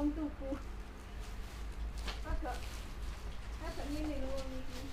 wong tuku. Agak ngene lho wong iki.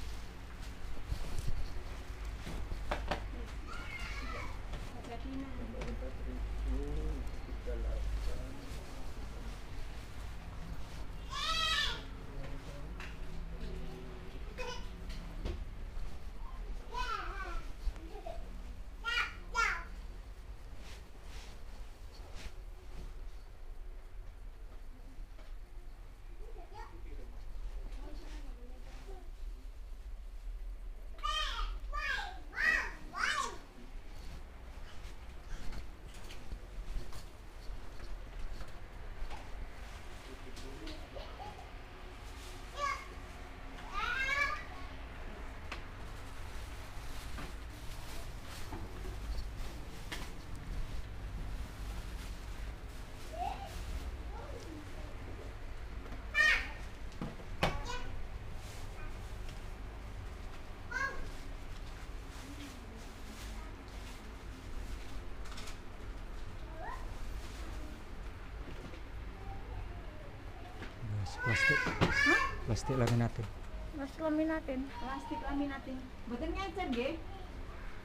Plastik laminatin. Plastik laminatin. Mboten ngencer nggih.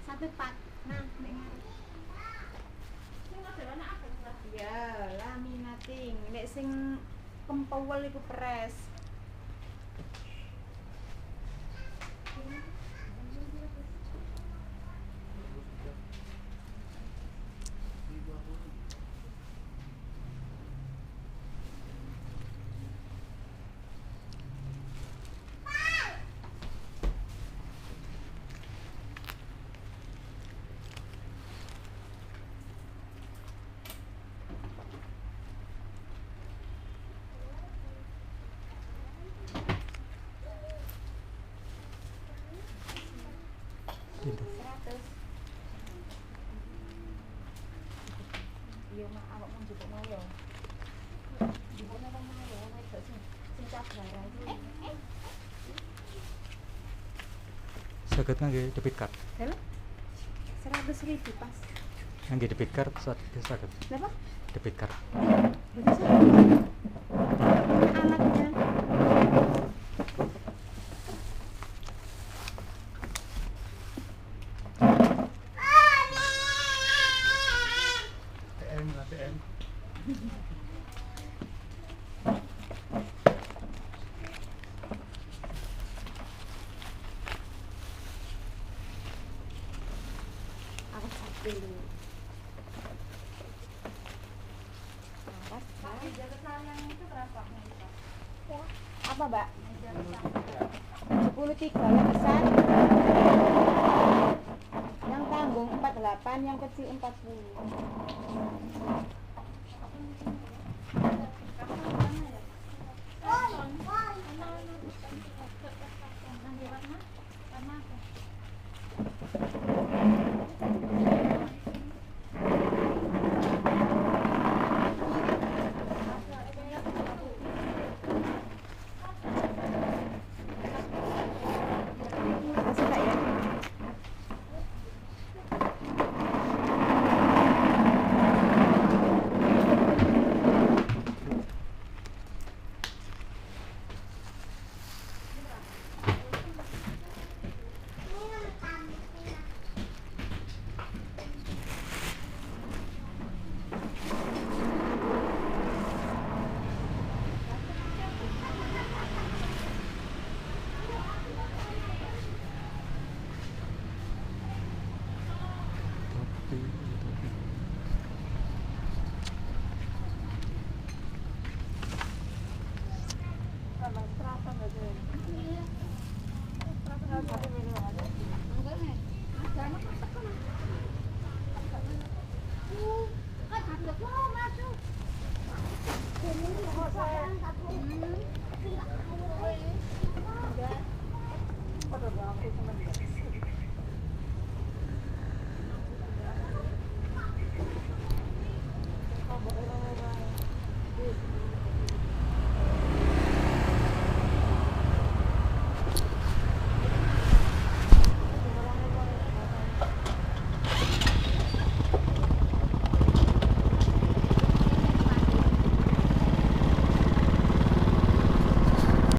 Satu pak. Nah, nek ngarep. Sing modelane apa, Mas? Ya, laminating. Nek sing kempewel iku pres. Gitu. 100. Iya, mak awak mau njupuk mau ya. Njupuk nang mau ya, wedok sing cabara iki. Saged ngangge debit card. Lha 100.000 pas. Ngangge debit card saged. Napa? Debit card. Bisa. Alatnya. ATM. Awas dulu. Awas. Meja kesalahan itu berapa? Ya. Apa, Mbak? Meja kesalahan. 73 yang besar. Yang tanggung 48, yang kecil 40.